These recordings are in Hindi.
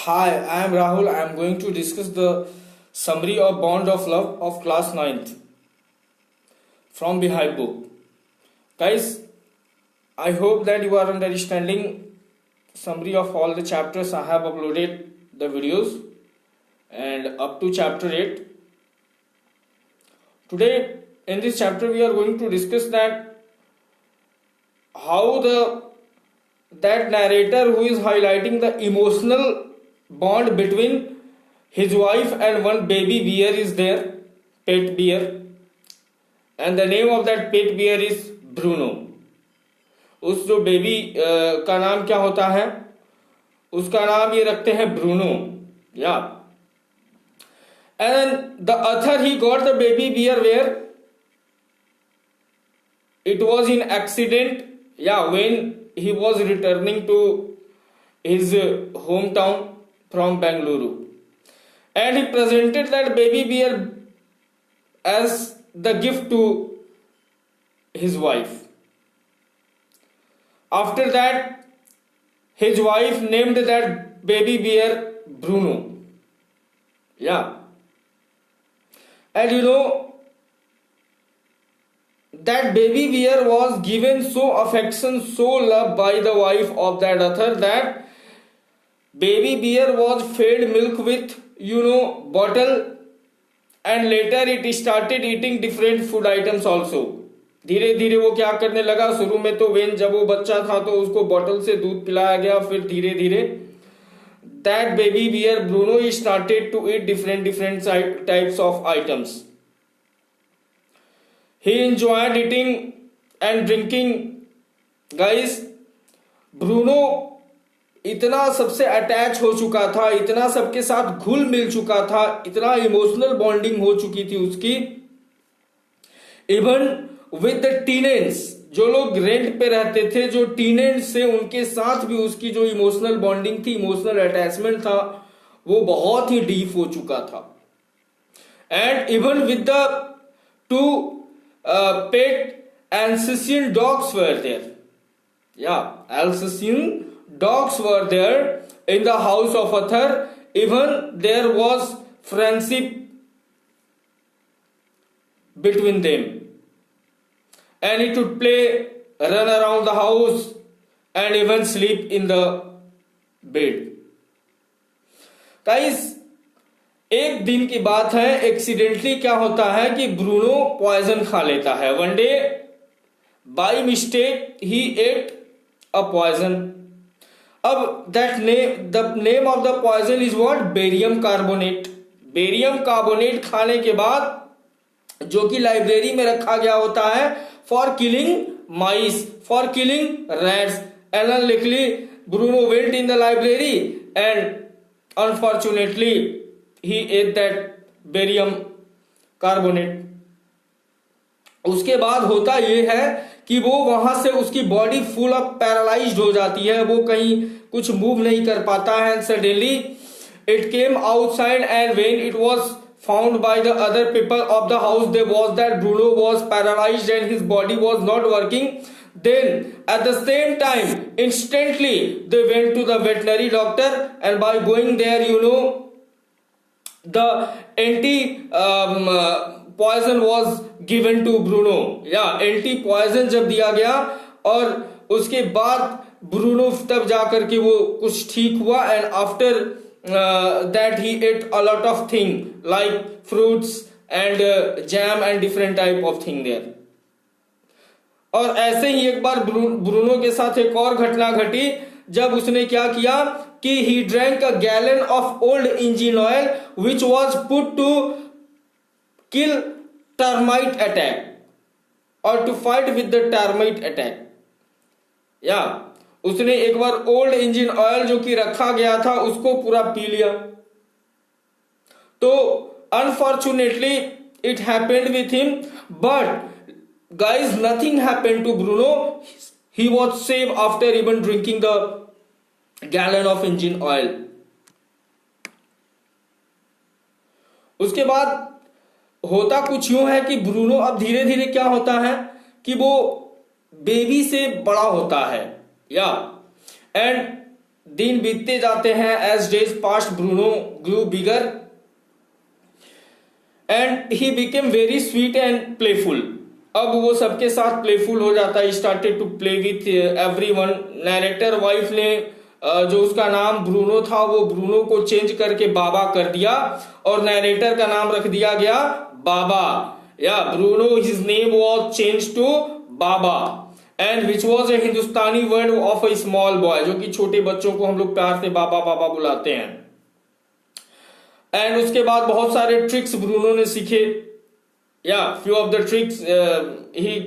Hi, I am Rahul. I am going to discuss the summary of Bond of Love of class 9th from Behind book. Guys, I hope that you are understanding summary of all the chapters. I have uploaded the videos and up to chapter 8. Today in this chapter we are going to discuss that how that narrator who is highlighting the emotional bond between his wife and one baby bear is there, pet bear, and the name of that pet bear is Bruno. उस जो बेबी का नाम क्या होता है, उसका नाम ये रखते हैं ब्रूनो. या and the author he got the baby bear where it was in accident, when he was returning to his hometown from Bengaluru, and he presented that baby bear as the gift to his wife. After that, his wife named that baby bear Bruno. And that baby bear was given so affection, so love by the wife of that author that baby bear was fed milk with bottle, and later it started eating different food items also. धीरे धीरे वो क्या करने लगा, शुरू में तो जब वो बच्चा था तो उसको बॉटल से दूध पिलाया गया, फिर धीरे धीरे that baby bear Bruno started to eat different types of items. He enjoyed eating and drinking. Guys, Bruno इतना सबसे अटैच हो चुका था, इतना सबके साथ घुल मिल चुका था, इतना इमोशनल बॉन्डिंग हो चुकी थी उसकी, इवन विद द टीनेंट्स, जो लोग रेंट पे रहते थे, जो टीनेंट्स से उनके साथ भी उसकी जो इमोशनल बॉन्डिंग थी, इमोशनल अटैचमेंट था, वो बहुत ही डीप हो चुका था. And even with the two pet Alsatian dogs were there. Alsatian dogs were there in the house of author. Even there was friendship between them. And it would play, run around the house, and even sleep in the bed. Guys, एक दिन की बात है, एक्सीडेंटली क्या होता है कि ब्रूनो पॉइजन खा लेता है. One day by mistake he ate a poison. अब the name of the poison is what? Barium carbonate. Barium carbonate खाने के बाद, जो कि लाइब्रेरी में रखा गया होता है for killing mice, for killing rats, and unluckily Bruno went in the library and unfortunately he ate that barium carbonate. उसके बाद होता ये है कि वो वहां से उसकी बॉडी फुल ऑफ पैरालाइज्ड हो जाती है, वो कहीं कुछ मूव नहीं कर पाता है. And suddenly it came outside, and when it was found by the other people of the house, they was that Bruno was paralysed and his body was not working. Then at the same time, instantly they went to the veterinary doctor, and by going there, the anti poison was given to Bruno. Anti poison जब दिया गया, और उसके बाद ब्रूनो तब जाकर के वो कुछ ठीक हुआ. And after that he ate a lot of thing like fruits and jam and different type of thing there. और ऐसे ही एक बार ब्रूनो के साथ एक और घटना घटी, जब उसने क्या किया कि he drank a gallon of old engine oil which was put to kill termite attack or to fight with the termite attack. उसने एक बार ओल्ड इंजन ऑयल जो कि रखा गया था उसको पूरा पी लिया. तो unfortunately it happened with him, but guys, nothing happened to Bruno. He was saved after even drinking the gallon of engine oil. उसके बाद होता कुछ यूं है कि ब्रूनो अब धीरे धीरे क्या होता है कि वो बेबी से बड़ा होता है. एंड दिन बीतते जाते हैं, as days passed Bruno grew bigger and he became very sweet and playful. अब वो सबके साथ प्लेफुल हो जाता है, started to play with everyone. Narrator wife ने जो उसका नाम ब्रूनो था वो ब्रूनो को चेंज करके बाबा कर दिया और नैरेटर का नाम रख दिया गया बाबा। या Bruno his name was change to Baba and which was a Hindustani word of a small boy, जो कि छोटे बच्चों को हम लोग प्यार से बाबा बाबा बुलाते हैं। एंड उसके बाद बहुत सारे ट्रिक्स ब्रूनो ने सीखे। या few of the tricks he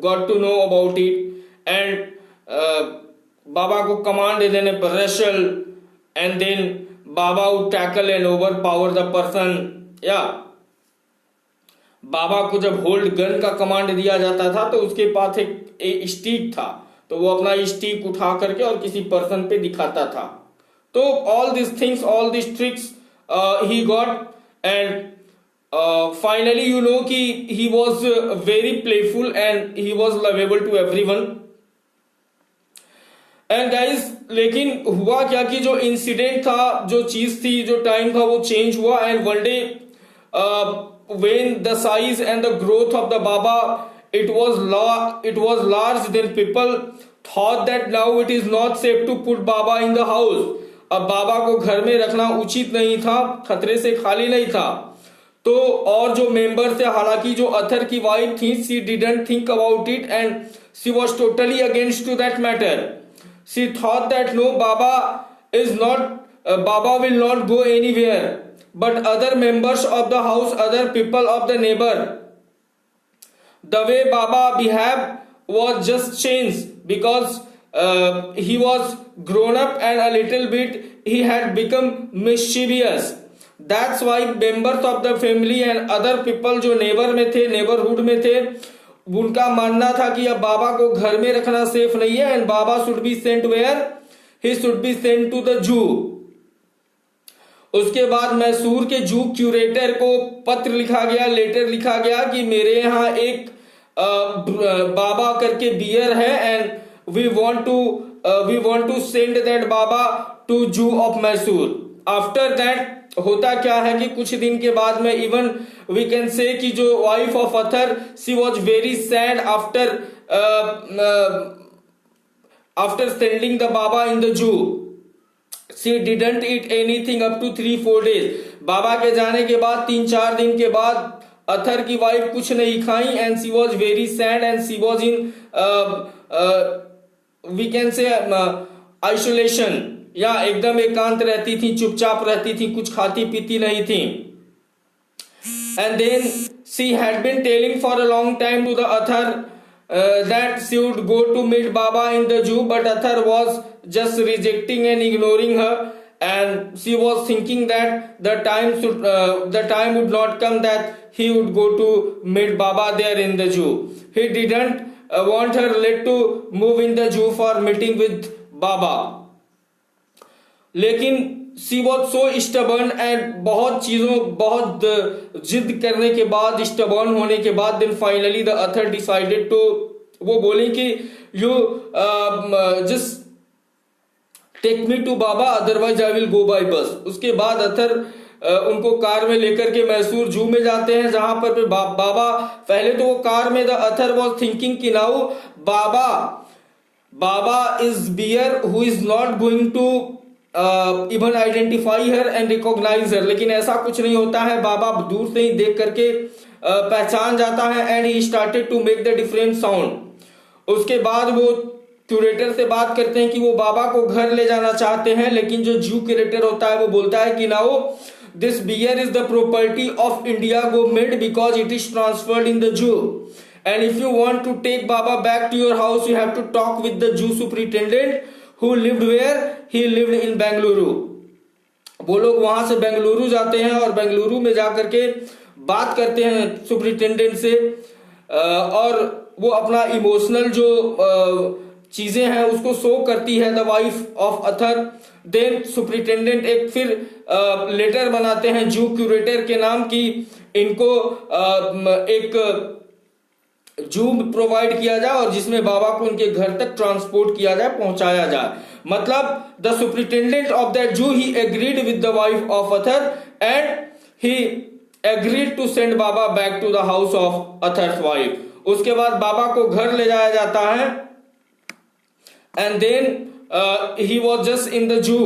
got to know about it and बाबा को कमांड दे देने पर रेशल एंड देन बाबा would tackle and overpower the person. या बाबा को जब होल्ड गन का कमांड दिया जाता था तो उसके पास एक स्टिक था, तो वो अपना स्टिक उठा करके और किसी पर्सन पे दिखाता था। तो all this things, all this tricks he got and finally you know कि he was very playful and he was lovable to everyone. And guys लेकिन हुआ क्या कि जो इंसिडेंट था, जो चीज थी, जो टाइम था, वो चेंज हुआ। And one day when the size and the growth of the Baba it was large, then people thought that now it is not safe to put Baba in the house। अब बाबा को घर में रखना उचित नहीं था, खतरे से खाली नहीं था। तो और जो मेंबर थे, हालांकि जो अथर की वाइफ थी, she didn't think about it and she was totally against to that matter। she thought that no, Baba will not go anywhere, but other members of the house, other people of the neighbor, the way Baba behaved was just changed because he was grown up and a little bit he had become mischievous। That's why members of the family and other people जो नेबर में थे, नेबरहुड में थे, उनका मानना था कि अब बाबा को घर में रखना सेफ नहीं है and Baba should be sent where, he should be sent to the zoo. उसके बाद मैसूर के जू क्यूरेटर को पत्र लिखा गया, लेटर लिखा गया कि मेरे यहाँ एक बाबा करके बियर है and we want to send that Baba to zoo of Mysore. After that होता क्या है कि कुछ दिन के बाद में इवन वी कैन से कि जो wife of author, she was very sad after sending the Baba in the zoo. She didn't eat anything up to 3-4 days। Baba के जाने के बाद 3-4 दिन के बाद अथर की वाइफ कुछ नहीं खाई and she was very sad and she was in we can say isolation, या एकदम एकांत रहती थी, चुपचाप रहती थी, कुछ खाती पीती नहीं थी। And then she had been telling for a long time to the author that she would go to meet Baba in the zoo, but Athar was just rejecting and ignoring her, and she was thinking that the time would not come that he would go to meet Baba there in the zoo। He didn't want her let to move in the zoo for meeting with Baba, लेकिन she was so stubborn and बहुत जिद करने के बाद, स्टबर्न होने के बाद, then finally the author decided to, वो बोली कि you just take me to Baba otherwise I will go by bus. उसके बाद अथर उनको कार में लेकर के मैसूर जू में जाते हैं, जहां पर बाबा पहले तो वो कार में, द अथर वॉज थिंकिंग कि now Baba is bear who is not going to even identify her and recognise her. लेकिन ऐसा कुछ नहीं होता है, बाबा दूर से ही देख करके पहचान जाता है and he started to make the different sound. उसके बाद वो क्यूरेटर से बात करते हैं कि वो बाबा को घर ले जाना चाहते हैं, लेकिन जो जू क्यूरेटर होता है वो बोलता है कि now this bear is the property of India government because it is transferred in the zoo and if you want to take Baba back to your house you have to talk with the zoo superintendent who lived where he lived in Bengaluru. वो लोग वहां से बेंगलुरु जाते हैं और बेंगलुरु में जाकर के बात करते हैं सुपरिटेंडेंट से, और वो अपना इमोशनल जो चीजें हैं उसको शो करती है the wife of author. Then superintendent एक फिर लेटर बनाते हैं जू क्यूरेटर के नाम की, इनको एक जू प्रोवाइड किया जाए और जिसमें बाबा को उनके घर तक ट्रांसपोर्ट किया जाए, पहुंचाया जाए। मतलब the superintendent of that zoo he agreed with the wife of author and he agreed to send Baba back to the house of author's wife. उसके बाद बाबा को घर ले जाया जाता है and then he was just in the zoo.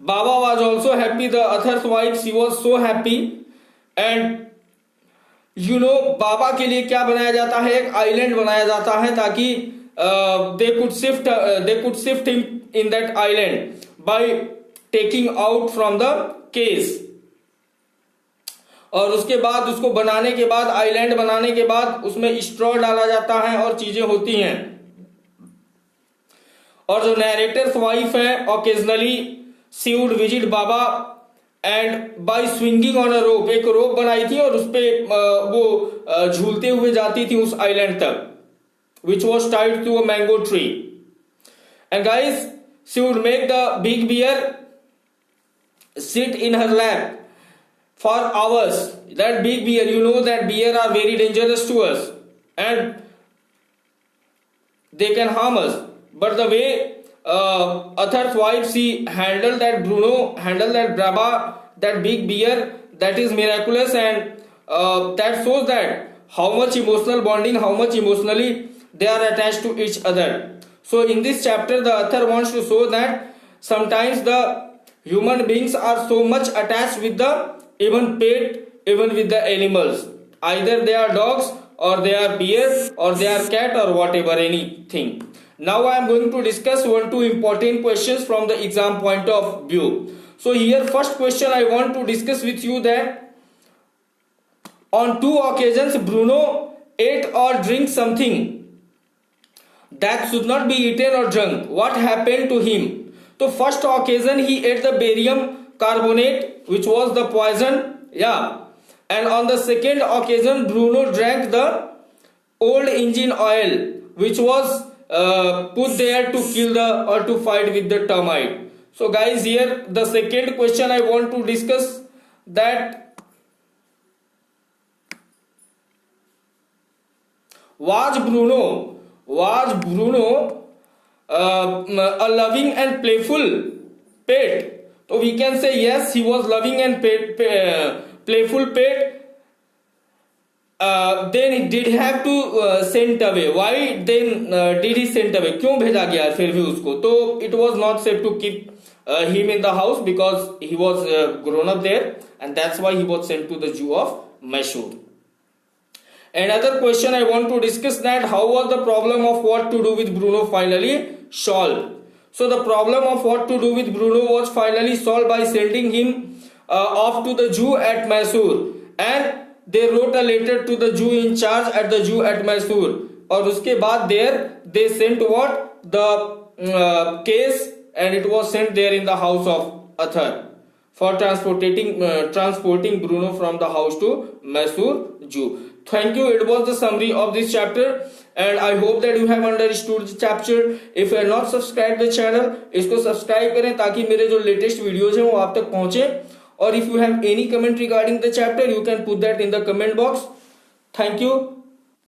Baba was also happy, the author's wife she was so happy and you know Baba के लिए क्या बनाया जाता है, एक आइलैंड बनाया जाता है ताकि they could shift him in that island by taking out from the case. और उसके बाद उसको बनाने के बाद, आइलैंड बनाने के बाद उसमें स्ट्रॉ डाला जाता है और चीजें होती हैं। और जो नैरेटर्स वाइफ है occasionally she would visit Baba and by swinging on a rope, एक रोप बनाई थी और उसपे वो झूलते हुए जाती थी उस आइलैंड तक, which was tied to a mango tree. And guys she would make the big bear sit in her lap for hours. That big bear, you know that bear are very dangerous to us and they can harm us. But the way Athar's wife, she handled that Bruno, handled that Brabba, that big bear, that is miraculous, and that shows that how much emotional bonding, how much emotionally they are attached to each other. So in this chapter the author wants to show that sometimes the human beings are so much attached with the even pet, even with the animals, either they are dogs or they are bears or they are cat or whatever, anything. Now I am going to discuss two important questions from the exam point of view. So here first question I want to discuss with you that on 2 occasions Bruno ate or drank something that should not be eaten or drunk. What happened to him? तो first occasion he ate the barium carbonate which was the poison, yeah and on the second occasion Bruno drank the old engine oil which was put there to kill the और to fight with the termite. So guys, here the second question I want to discuss, that was Bruno a loving and playful pet? So we can say yes, he was loving and playful pet. Then he did have to sent away. Why then did he sent away? क्यों भेजा गया फिर भी उसको? तो it was not safe to keep him in the house because he was grown up there, and that's why he was sent to the zoo of Mysore. Another question I want to discuss, that how was the problem of what to do with Bruno finally solved? So the problem of what to do with Bruno was finally solved by sending him off to the Jew at Mysore, and they wrote a letter to the Jew in charge at the Jew at Mysore. और उसके बाद there they sent what the case, and it was sent there in the house of Athar for transporting Bruno from the house to Mysore Jew. Thank you. It was the summary of this chapter, and I hope that you have understood the chapter. If you have not subscribed the channel, इसको सब्सक्राइब करें ताकि मेरे जो लेटेस्ट वीडियोज हैं वो आप तक पहुंचे. और if you have any comment regarding the chapter, you can put that in the comment box. Thank you.